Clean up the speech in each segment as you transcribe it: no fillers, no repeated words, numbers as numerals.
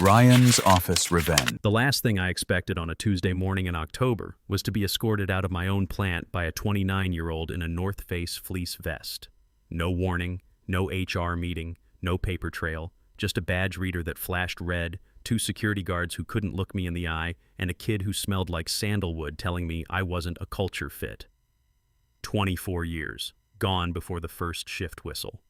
Ryan's office revenge. The last thing I expected on a Tuesday morning in October was to be escorted out of my own plant by a 29-year-old in a North Face fleece vest. No warning, no HR meeting, no paper trail, just a badge reader that flashed red, 2 security guards who couldn't look me in the eye, and a kid who smelled like sandalwood telling me I wasn't a culture fit. 24 years, gone before the first shift whistle.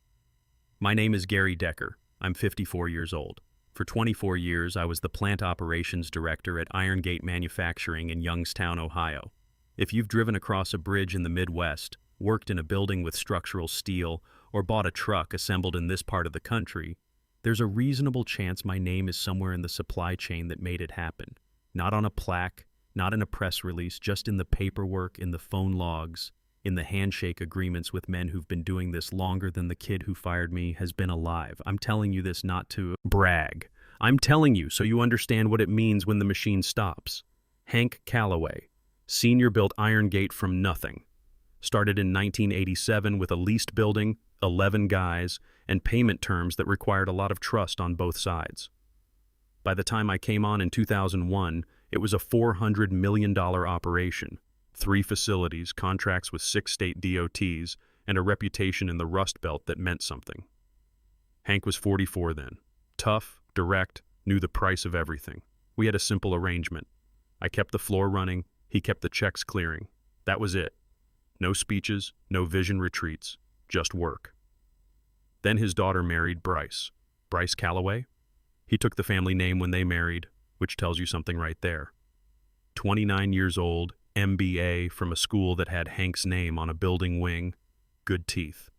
My name is Gary Decker. I'm 54 years old. For 24 years, I was the plant operations director at Iron Gate Manufacturing in Youngstown, Ohio. If you've driven across a bridge in the Midwest, worked in a building with structural steel, or bought a truck assembled in this part of the country, there's a reasonable chance my name is somewhere in the supply chain that made it happen. Not on a plaque, not in a press release, just in the paperwork, in the phone logs, in the handshake agreements with men who've been doing this longer than the kid who fired me has been alive. I'm telling you this not to brag. I'm telling you so you understand what it means when the machine stops. Hank Callaway, senior, built Iron Gate from nothing. Started in 1987 with a leased building, 11 guys, and payment terms that required a lot of trust on both sides. By the time I came on in 2001, it was a $400 million operation. 3 facilities, contracts with 6 state DOTs, and a reputation in the Rust Belt that meant something. Hank was 44 then. Tough, direct, knew the price of everything. We had a simple arrangement. I kept the floor running, he kept the checks clearing. That was it. No speeches, no vision retreats, just work. Then his daughter married Bryce. Bryce Callaway? He took the family name when they married, which tells you something right there. 29 years old, MBA from a school that had Hank's name on a building wing, good teeth.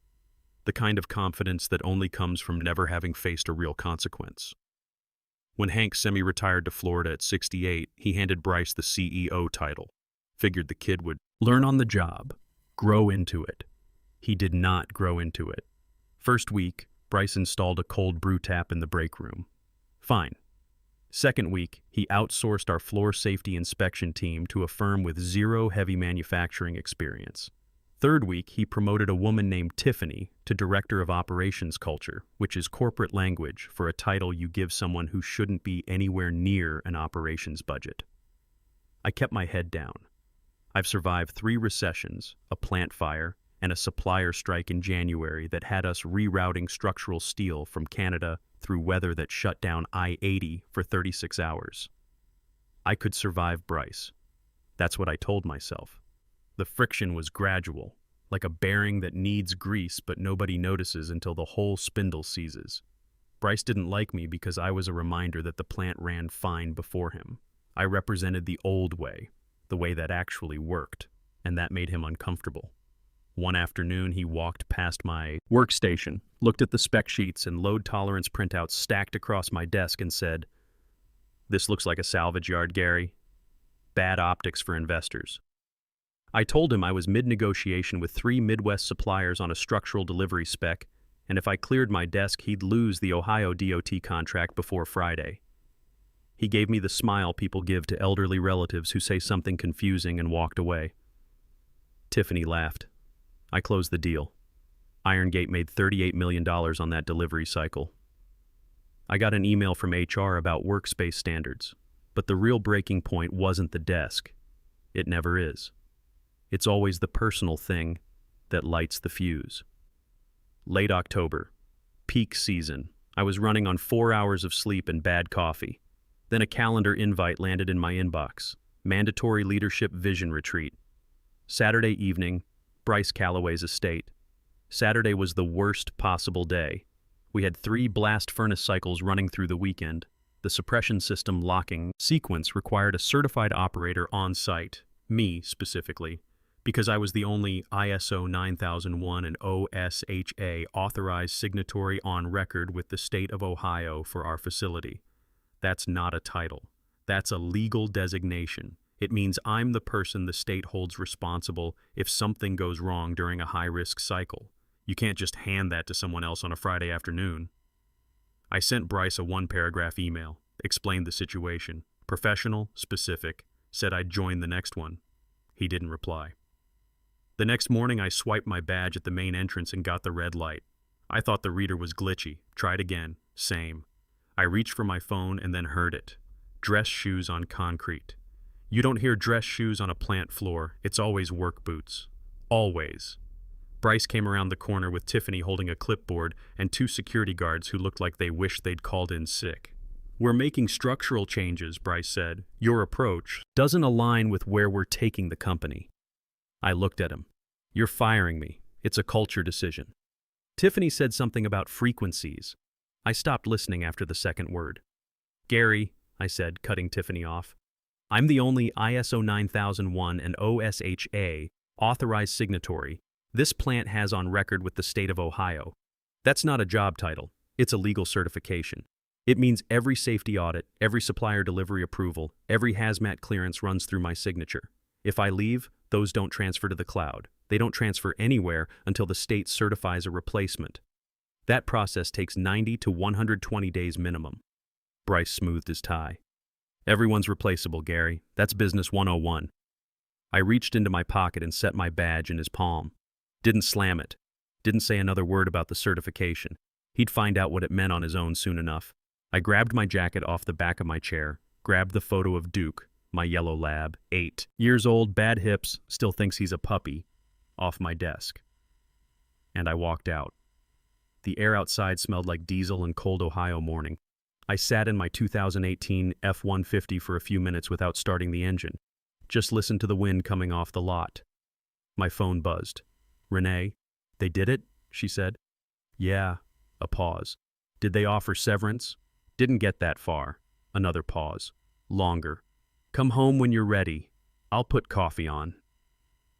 The kind of confidence that only comes from never having faced a real consequence. When Hank semi-retired to Florida at 68, he handed Bryce the CEO title. Figured the kid would learn on the job, grow into it. He did not grow into it. First week, Bryce installed a cold brew tap in the break room. Fine. Second week, he outsourced our floor safety inspection team to a firm with 0 heavy manufacturing experience. Third week, he promoted a woman named Tiffany to Director of Operations Culture, which is corporate language for a title you give someone who shouldn't be anywhere near an operations budget. I kept my head down. I've survived 3 recessions, a plant fire, and a supplier strike in January that had us rerouting structural steel from Canada through weather that shut down I-80 for 36 hours. I could survive Bryce. That's what I told myself. The friction was gradual, like a bearing that needs grease but nobody notices until the whole spindle seizes. Bryce didn't like me because I was a reminder that the plant ran fine before him. I represented the old way, the way that actually worked, and that made him uncomfortable. One afternoon, he walked past my workstation, looked at the spec sheets and load tolerance printouts stacked across my desk and said, "This looks like a salvage yard, Gary. Bad optics for investors." I told him I was mid-negotiation with 3 Midwest suppliers on a structural delivery spec, and if I cleared my desk, he'd lose the Ohio DOT contract before Friday. He gave me the smile people give to elderly relatives who say something confusing and walked away. Tiffany laughed. I closed the deal. Iron Gate made $38 million on that delivery cycle. I got an email from HR about workspace standards, but the real breaking point wasn't the desk. It never is. It's always the personal thing that lights the fuse. Late October, peak season. I was running on 4 hours of sleep and bad coffee. Then a calendar invite landed in my inbox. Mandatory Leadership Vision Retreat. Saturday evening, Bryce Callaway's estate. Saturday was the worst possible day. We had 3 blast furnace cycles running through the weekend. The suppression system locking sequence required a certified operator on site, me specifically, because I was the only ISO 9001 and OSHA authorized signatory on record with the state of Ohio for our facility. That's not a title. That's a legal designation. It means I'm the person the state holds responsible if something goes wrong during a high-risk cycle. You can't just hand that to someone else on a Friday afternoon. I sent Bryce a 1-paragraph email, explained the situation, professional, specific, said I'd join the next one. He didn't reply. The next morning I swiped my badge at the main entrance and got the red light. I thought the reader was glitchy. Tried again. Same. I reached for my phone and then heard it. Dress shoes on concrete. You don't hear dress shoes on a plant floor. It's always work boots. Always. Bryce came around the corner with Tiffany holding a clipboard and two security guards who looked like they wished they'd called in sick. "We're making structural changes," Bryce said. "Your approach doesn't align with where we're taking the company." I looked at him. "You're firing me. It's a culture decision." Tiffany said something about frequencies. I stopped listening after the second word. "Gary," I said, cutting Tiffany off, "I'm the only ISO 9001 and OSHA authorized signatory this plant has on record with the state of Ohio. That's not a job title. It's a legal certification. It means every safety audit, every supplier delivery approval, every hazmat clearance runs through my signature. If I leave, those don't transfer to the cloud. They don't transfer anywhere until the state certifies a replacement. That process takes 90 to 120 days minimum." Bryce smoothed his tie. "Everyone's replaceable, Gary. That's business 101. I reached into my pocket and set my badge in his palm. Didn't slam it. Didn't say another word about the certification. He'd find out what it meant on his own soon enough. I grabbed my jacket off the back of my chair, grabbed the photo of Duke, my yellow lab, 8 years old, bad hips, still thinks he's a puppy, off my desk. And I walked out. The air outside smelled like diesel and cold Ohio morning. I sat in my 2018 F-150 for a few minutes without starting the engine. Just listened to the wind coming off the lot. My phone buzzed. "Renee, they did it?" she said. "Yeah." A pause. "Did they offer severance?" "Didn't get that far." Another pause. Longer. "Come home when you're ready. I'll put coffee on."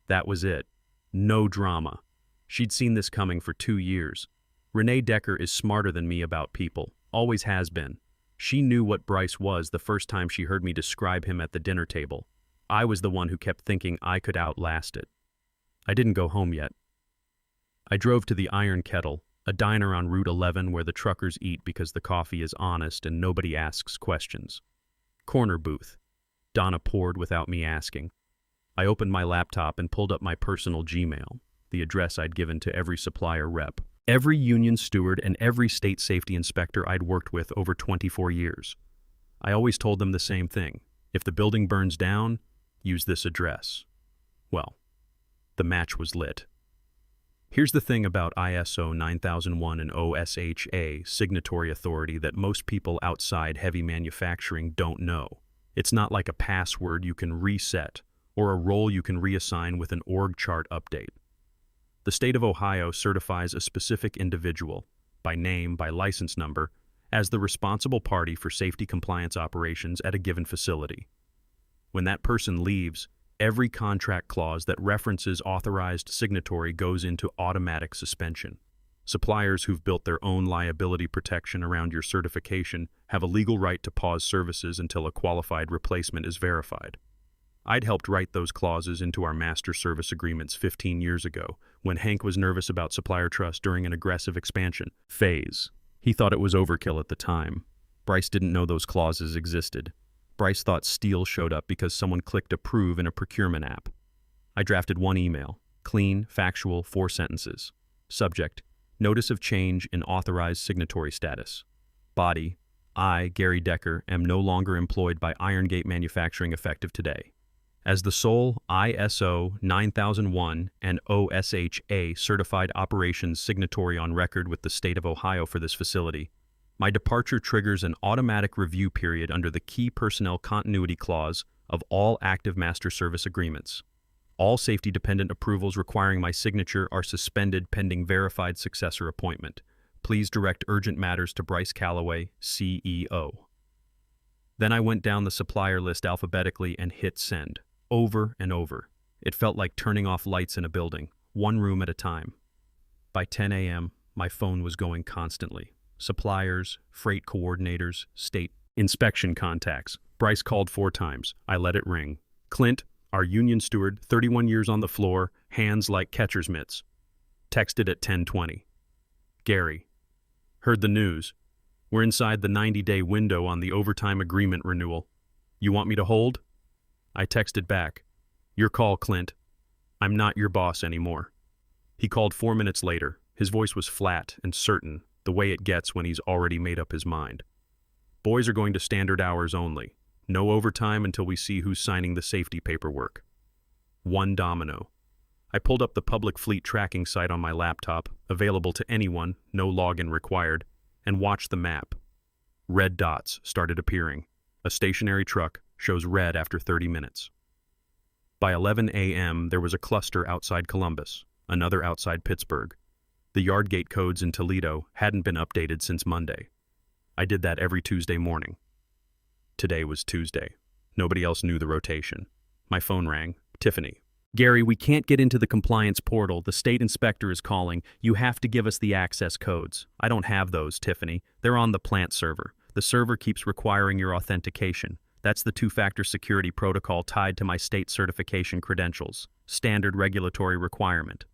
That was it. No drama. She'd seen this coming for 2 years. Renee Decker is smarter than me about people. Always has been. She knew what Bryce was the first time she heard me describe him at the dinner table. I was the one who kept thinking I could outlast it. I didn't go home yet. I drove to the Iron Kettle, a diner on Route 11 where the truckers eat because the coffee is honest and nobody asks questions. Corner booth. Donna poured without me asking. I opened my laptop and pulled up my personal Gmail, the address I'd given to every supplier rep, every union steward, and every state safety inspector I'd worked with over 24 years. I always told them the same thing. If the building burns down, use this address. Well, the match was lit. Here's the thing about ISO 9001 and OSHA signatory authority that most people outside heavy manufacturing don't know. It's not like a password you can reset or a role you can reassign with an org chart update. The state of Ohio certifies a specific individual, by name, by license number, as the responsible party for safety compliance operations at a given facility. When that person leaves, every contract clause that references authorized signatory goes into automatic suspension. Suppliers who've built their own liability protection around your certification have a legal right to pause services until a qualified replacement is verified. I'd helped write those clauses into our master service agreements 15 years ago, when Hank was nervous about supplier trust during an aggressive expansion phase. He thought it was overkill at the time. Bryce didn't know those clauses existed. Bryce thought steel showed up because someone clicked approve in a procurement app. I drafted one email, clean, factual, 4 sentences. Subject, notice of change in authorized signatory status. Body, I, Gary Decker, am no longer employed by Irongate Manufacturing effective today. As the sole ISO 9001 and OSHA certified operations signatory on record with the state of Ohio for this facility, my departure triggers an automatic review period under the Key Personnel Continuity Clause of all active master service agreements. All safety-dependent approvals requiring my signature are suspended pending verified successor appointment. Please direct urgent matters to Bryce Callaway, CEO. Then I went down the supplier list alphabetically and hit send, over and over. It felt like turning off lights in a building, one room at a time. By 10 a.m., my phone was going constantly. Suppliers, freight coordinators, state inspection contacts. Bryce called 4 times. I let it ring. Clint, our union steward, 31 years on the floor, hands like catcher's mitts. Texted at 10:20. Gary, heard the news. We're inside the 90-day window on the overtime agreement renewal. You want me to hold? I texted back. Your call, Clint. I'm not your boss anymore. He called 4 minutes later. His voice was flat and certain, the way it gets when he's already made up his mind. Boys are going to standard hours only. No overtime until we see who's signing the safety paperwork. One domino. I pulled up the public fleet tracking site on my laptop, available to anyone, no login required, and watched the map. Red dots started appearing. A stationary truck shows red after 30 minutes. By 11 a.m., there was a cluster outside Columbus, another outside Pittsburgh. The yard gate codes in Toledo hadn't been updated since Monday. I did that every Tuesday morning. Today was Tuesday. Nobody else knew the rotation. My phone rang. Tiffany. Gary, we can't get into the compliance portal. The state inspector is calling. You have to give us the access codes. I don't have those, Tiffany. They're on the plant server. The server keeps requiring your authentication. That's the two-factor security protocol tied to my state certification credentials. Standard regulatory requirement.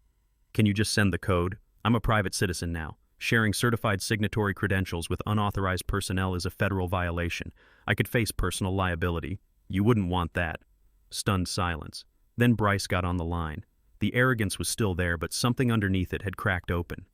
Can you just send the code? I'm a private citizen now. Sharing certified signatory credentials with unauthorized personnel is a federal violation. I could face personal liability. You wouldn't want that. Stunned silence. Then Bryce got on the line. The arrogance was still there, but something underneath it had cracked open.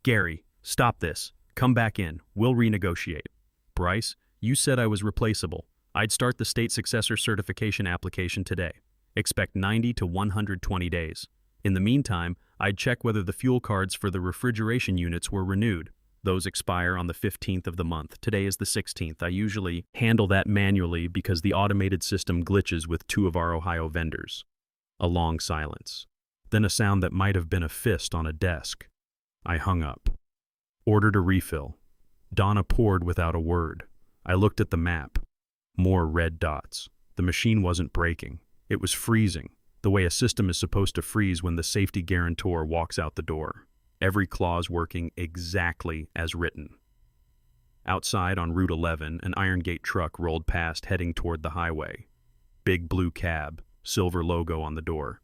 Gary, stop this. Come back in. We'll renegotiate. Bryce, you said I was replaceable. I'd start the state successor certification application today. Expect 90 to 120 days. In the meantime, I'd check whether the fuel cards for the refrigeration units were renewed. Those expire on the 15th of the month. Today is the 16th. I usually handle that manually because the automated system glitches with two of our Ohio vendors. A long silence. Then a sound that might have been a fist on a desk. I hung up. Ordered a refill. Donna poured without a word. I looked at the map. More red dots. The machine wasn't breaking. It was freezing, the way a system is supposed to freeze when the safety guarantor walks out the door. Every clause working exactly as written. Outside on Route 11, an iron gate truck rolled past heading toward the highway. Big blue cab, silver logo on the door.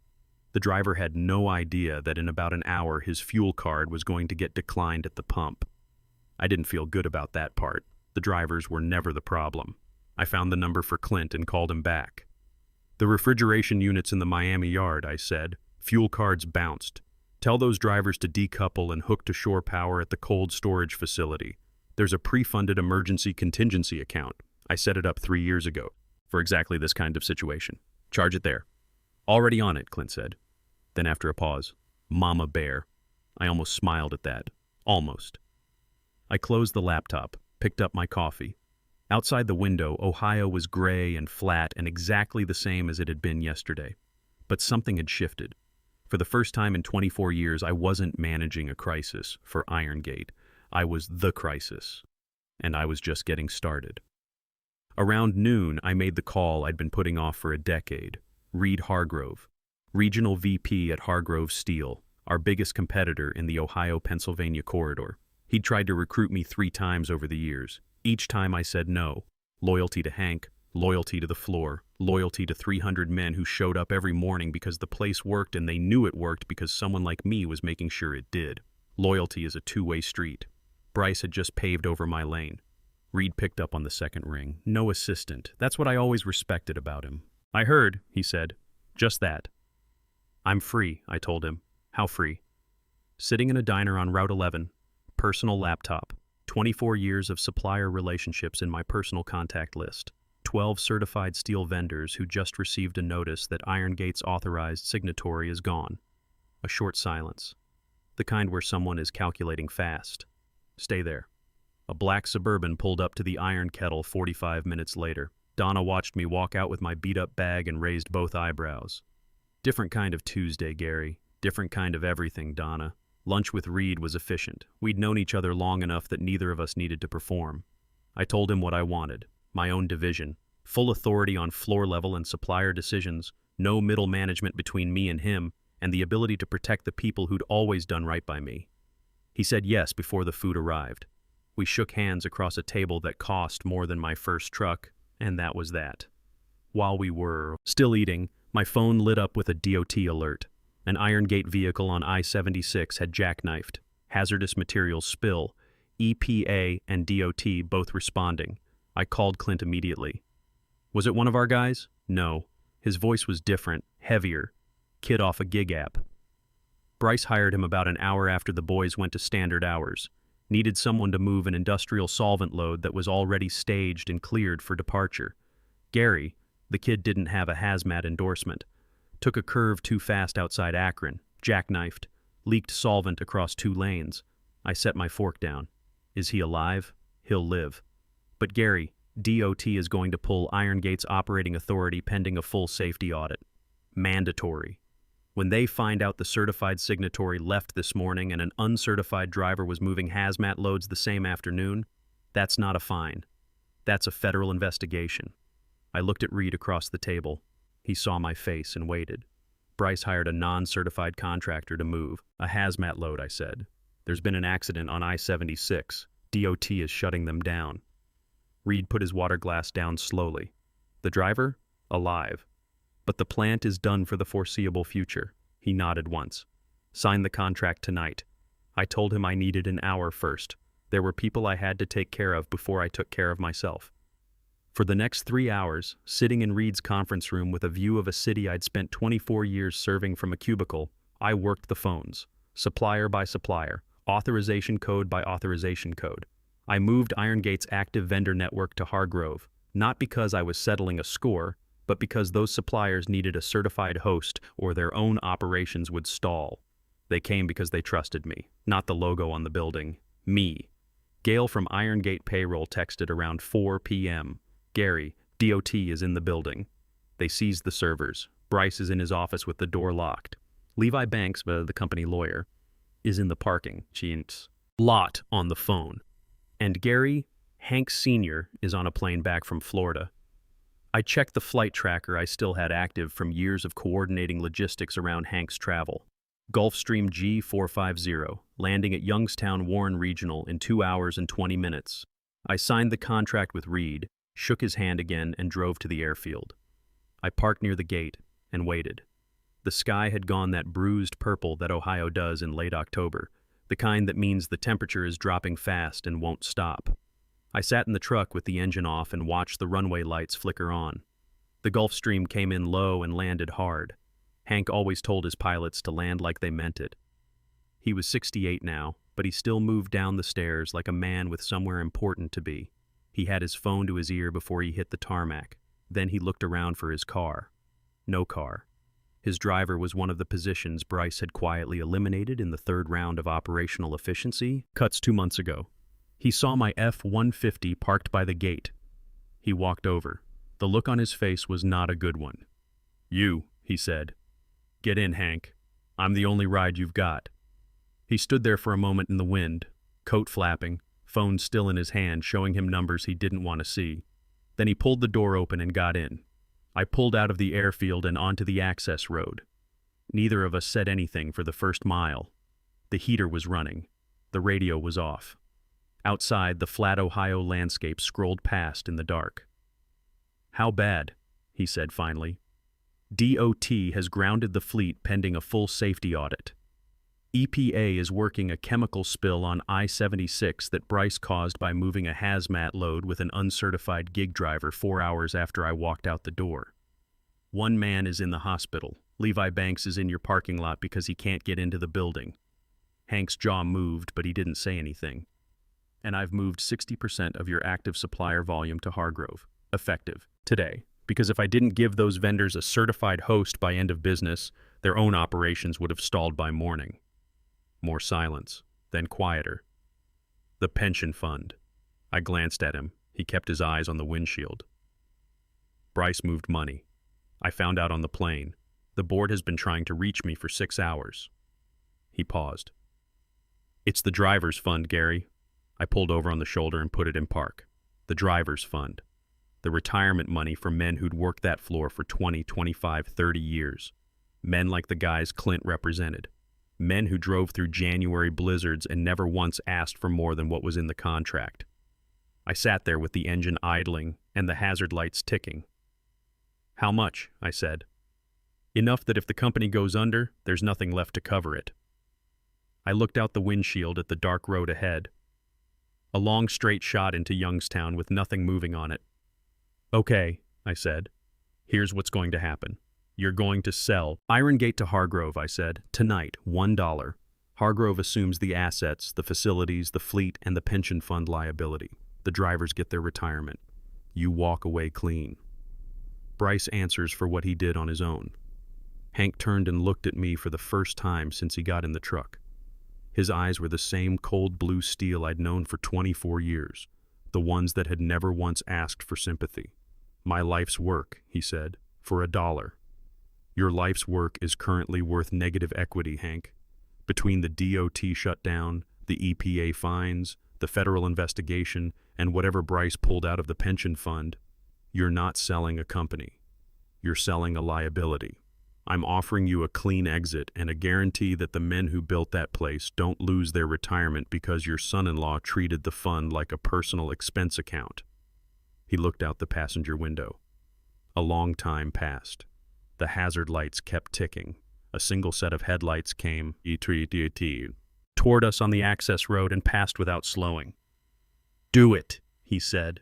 The driver had no idea that in about an hour his fuel card was going to get declined at the pump. I didn't feel good about that part. The drivers were never the problem. I found the number for Clint and called him back. The refrigeration units in the Miami yard, I said. Fuel cards bounced. Tell those drivers to decouple and hook to shore power at the cold storage facility. There's a pre-funded emergency contingency account. I set it up 3 years ago for exactly this kind of situation. Charge it there. Already on it, Clint said. Then after a pause, Mama Bear. I almost smiled at that. Almost. I closed the laptop, picked up my coffee. Outside the window, Ohio was gray and flat and exactly the same as it had been yesterday. But something had shifted. For the first time in 24 years, I wasn't managing a crisis for Iron Gate. I was the crisis. And I was just getting started. Around noon, I made the call I'd been putting off for a decade. Reed Hargrove, Regional VP at Hargrove Steel, our biggest competitor in the Ohio-Pennsylvania corridor. He'd tried to recruit me 3 times over the years. Each time I said no. Loyalty to Hank, loyalty to the floor, loyalty to 300 men who showed up every morning because the place worked and they knew it worked because someone like me was making sure it did. Loyalty is a two-way street. Bryce had just paved over my lane. Reed picked up on the second ring. No assistant. That's what I always respected about him. I heard, he said. Just that. I'm free, I told him. How free? Sitting in a diner on Route 11. Personal laptop. 24 years of supplier relationships in my personal contact list. 12 certified steel vendors who just received a notice that Iron Gate's authorized signatory is gone. A short silence. The kind where someone is calculating fast. Stay there. A black Suburban pulled up to the Iron Kettle 45 minutes later. Donna watched me walk out with my beat-up bag and raised both eyebrows. Different kind of Tuesday, Gary. Different kind of everything, Donna. Lunch with Reed was efficient. We'd known each other long enough that neither of us needed to perform. I told him what I wanted. My own division. Full authority on floor level and supplier decisions. No middle management between me and him. And the ability to protect the people who'd always done right by me. He said yes before the food arrived. We shook hands across a table that cost more than my first truck, and that was that. While we were still eating, my phone lit up with a DOT alert. An Iron Gate vehicle on I-76 had jackknifed. Hazardous materials spill. EPA and DOT both responding. I called Clint immediately. Was it one of our guys? No. His voice was different, heavier. Kid off a gig app. Bryce hired him about an hour after the boys went to standard hours. Needed someone to move an industrial solvent load that was already staged and cleared for departure. Gary, the kid didn't have a hazmat endorsement, took a curve too fast outside Akron, jackknifed, leaked solvent across 2 lanes. I set my fork down. Is he alive? He'll live. But Gary, DOT is going to pull Iron Gate's operating authority pending a full safety audit. Mandatory. When they find out the certified signatory left this morning and an uncertified driver was moving hazmat loads the same afternoon, that's not a fine. That's a federal investigation. I looked at Reed across the table. He saw my face and waited. Bryce hired a non-certified contractor to move. A hazmat load, I said. There's been an accident on I-76. DOT is shutting them down. Reed put his water glass down slowly. The driver? Alive. But the plant is done for the foreseeable future. He nodded once. Sign the contract tonight. I told him I needed an hour first. There were people I had to take care of before I took care of myself. For the next 3 hours, sitting in Reed's conference room with a view of a city I'd spent 24 years serving from a cubicle, I worked the phones, supplier by supplier, authorization code by authorization code. I moved Iron Gate's active vendor network to Hargrove, not because I was settling a score, but because those suppliers needed a certified host or their own operations would stall. They came because they trusted me, not the logo on the building. Me. Gail from Iron Gate Payroll texted around 4 p.m. Gary, DOT is in the building. They seized the servers. Bryce is in his office with the door locked. Levi Banks, the company lawyer, is in the parking lot on the phone. And Gary, Hank Sr., is on a plane back from Florida. I checked the flight tracker I still had active from years of coordinating logistics around Hank's travel. Gulfstream G450, landing at Youngstown Warren Regional in 2 hours and 20 minutes. I signed the contract with Reed, shook his hand again, and drove to the airfield. I parked near the gate and waited. The sky had gone that bruised purple that Ohio does in late October, the kind that means the temperature is dropping fast and won't stop. I sat in the truck with the engine off and watched the runway lights flicker on. The Gulfstream came in low and landed hard. Hank always told his pilots to land like they meant it. He was 68 now, but he still moved down the stairs like a man with somewhere important to be. He had his phone to his ear before he hit the tarmac. Then he looked around for his car. No car. His driver was one of the positions Bryce had quietly eliminated in the 3rd round of operational efficiency cuts 2 months ago. He saw my F-150 parked by the gate. He walked over. The look on his face was not a good one. "You," he said. "Get in, Hank. I'm the only ride you've got." He stood there for a moment in the wind, coat flapping, phone still in his hand showing him numbers he didn't want to see. Then he pulled the door open and got in. I pulled out of the airfield and onto the access road. Neither of us said anything for the first mile. The heater was running. The radio was off. Outside, the flat Ohio landscape scrolled past in the dark. "How bad?" he said finally. "DOT has grounded the fleet pending a full safety audit. EPA is working a chemical spill on I-76 that Bryce caused by moving a hazmat load with an uncertified gig driver 4 hours after I walked out the door. 1 man is in the hospital. Levi Banks is in your parking lot because he can't get into the building." Hank's jaw moved, but he didn't say anything. "And I've moved 60% of your active supplier volume to Hargrove, effective today, because if I didn't give those vendors a certified host by end of business, their own operations would have stalled by morning." More silence, then quieter. "The pension fund." I glanced at him. He kept his eyes on the windshield. "Bryce moved money. I found out on the plane. The board has been trying to reach me for 6 hours. He paused. "It's the driver's fund, Gary." I pulled over on the shoulder and put it in park. The driver's fund. The retirement money for men who'd worked that floor for 20, 25, 30 years. Men like the guys Clint represented. Men who drove through January blizzards and never once asked for more than what was in the contract. I sat there with the engine idling and the hazard lights ticking. "How much?" I said. "Enough that if the company goes under, there's nothing left to cover it." I looked out the windshield at the dark road ahead. A long straight shot into Youngstown with nothing moving on it. "Okay," I said. "Here's what's going to happen. You're going to sell Iron Gate to Hargrove," I said. "Tonight, $1. Hargrove assumes the assets, the facilities, the fleet, and the pension fund liability. The drivers get their retirement. You walk away clean. Bryce answers for what he did on his own. Hank turned and looked at me for the first time since he got in the truck. His eyes were the same cold blue steel I'd known for 24 years, the ones that had never once asked for sympathy. My life's work, he said, for $1. Your life's work is currently worth negative equity, Hank. Between the DOT shutdown, the EPA fines, the federal investigation, and whatever Bryce pulled out of the pension fund, you're not selling a company. You're selling a liability. I'm offering you a clean exit and a guarantee that the men who built that place don't lose their retirement because your son-in-law treated the fund like a personal expense account. He looked out the passenger window. A long time passed. The hazard lights kept ticking. A single set of headlights came toward us on the access road and passed without slowing. "Do it," he said.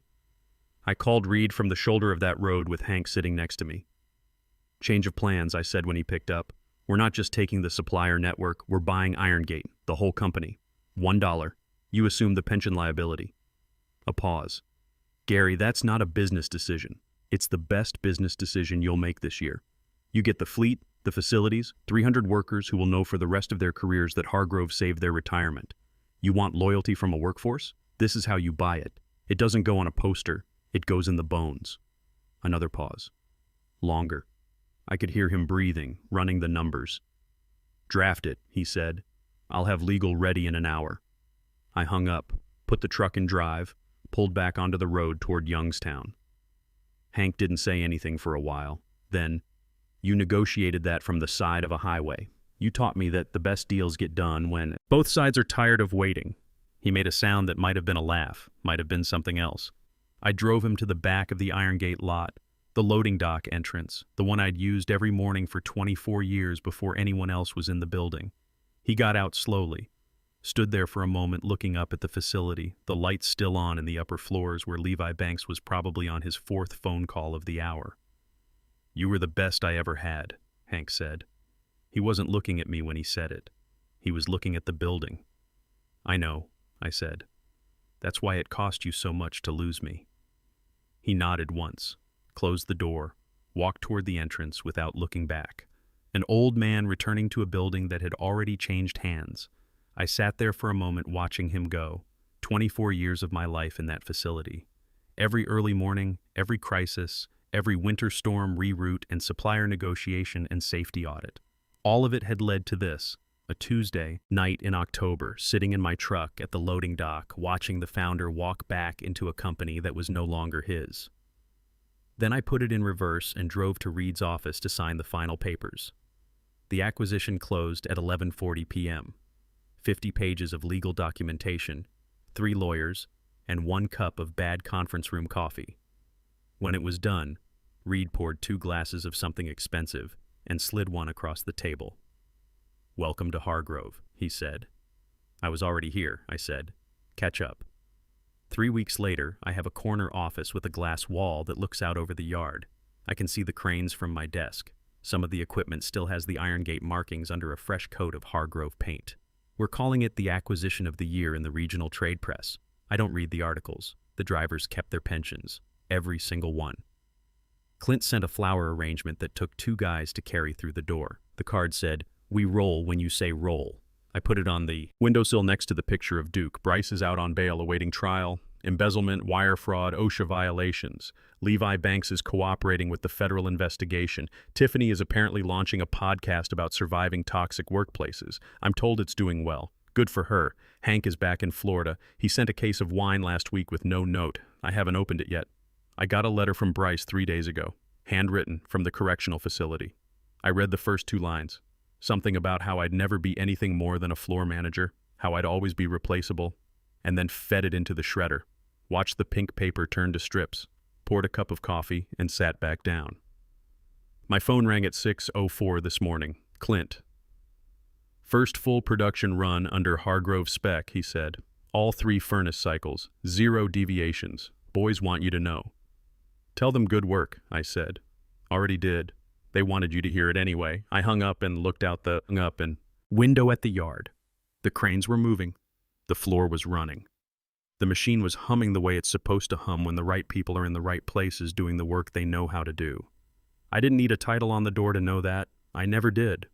I called Reed from the shoulder of that road with Hank sitting next to me. "Change of plans," I said when he picked up. "We're not just taking the supplier network, we're buying Irongate, the whole company. $1. You assume the pension liability." A pause. "Gary, that's not a business decision. It's the best business decision you'll make this year. You get the fleet, the facilities, 300 workers who will know for the rest of their careers that Hargrove saved their retirement. You want loyalty from a workforce? This is how you buy it. It doesn't go on a poster. It goes in the bones." Another pause. Longer. I could hear him breathing, running the numbers. "Draft it," he said. "I'll have legal ready in an hour." I hung up, put the truck in drive, pulled back onto the road toward Youngstown. Hank didn't say anything for a while. Then, "You negotiated that from the side of a highway. You taught me that the best deals get done when both sides are tired of waiting." He made a sound that might have been a laugh, might have been something else. I drove him to the back of the Irongate lot, the loading dock entrance, the one I'd used every morning for 24 years before anyone else was in the building. He got out slowly, stood there for a moment looking up at the facility, the lights still on in the upper floors where Levi Banks was probably on his 4th phone call of the hour. "You were the best I ever had," Hank said. He wasn't looking at me when he said it. He was looking at the building. "I know," I said. "That's why it cost you so much to lose me." He nodded once, closed the door, walked toward the entrance without looking back. An old man returning to a building that had already changed hands. I sat there for a moment watching him go. 24 years of my life in that facility. Every early morning, every crisis, every winter storm reroute and supplier negotiation and safety audit. All of it had led to this, a Tuesday night in October, sitting in my truck at the loading dock, watching the founder walk back into a company that was no longer his. Then I put it in reverse and drove to Reed's office to sign the final papers. The acquisition closed at 11:40 p.m. 50 pages of legal documentation, 3 lawyers, and 1 cup of bad conference room coffee. When it was done, Reed poured 2 glasses of something expensive and slid one across the table. "Welcome to Hargrove," he said. "I was already here," I said. "Catch up." 3 weeks later, I have a corner office with a glass wall that looks out over the yard. I can see the cranes from my desk. Some of the equipment still has the Irongate markings under a fresh coat of Hargrove paint. We're calling it the acquisition of the year in the regional trade press. I don't read the articles. The drivers kept their pensions. Every single one. Clint sent a flower arrangement that took 2 guys to carry through the door. The card said, "We roll when you say roll." I put it on the windowsill next to the picture of Duke. Bryce is out on bail awaiting trial. Embezzlement, wire fraud, OSHA violations. Levi Banks is cooperating with the federal investigation. Tiffany is apparently launching a podcast about surviving toxic workplaces. I'm told it's doing well. Good for her. Hank is back in Florida. He sent a case of wine last week with no note. I haven't opened it yet. I got a letter from Bryce 3 days ago. Handwritten, from the correctional facility. I read the first 2 lines. Something about how I'd never be anything more than a floor manager, how I'd always be replaceable, and then fed it into the shredder. Watched the pink paper turn to strips, poured a cup of coffee, and sat back down. My phone rang at 6:04 this morning. Clint. "First full production run under Hargrove spec," he said. "All 3 furnace cycles, 0 deviations. Boys want you to know." "Tell them good work," I said. "Already did. They wanted you to hear it anyway." I hung up and looked out the window at the yard. The cranes were moving. The floor was running. The machine was humming the way it's supposed to hum when the right people are in the right places doing the work they know how to do. I didn't need a title on the door to know that. I never did.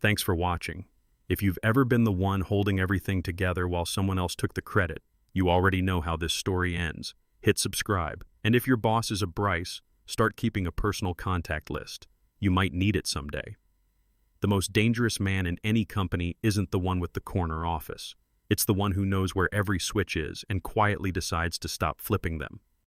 Thanks for watching. If you've ever been the one holding everything together while someone else took the credit, you already know how this story ends. Hit subscribe. And if your boss is a Bryce, start keeping a personal contact list. You might need it someday. The most dangerous man in any company isn't the one with the corner office. It's the one who knows where every switch is and quietly decides to stop flipping them.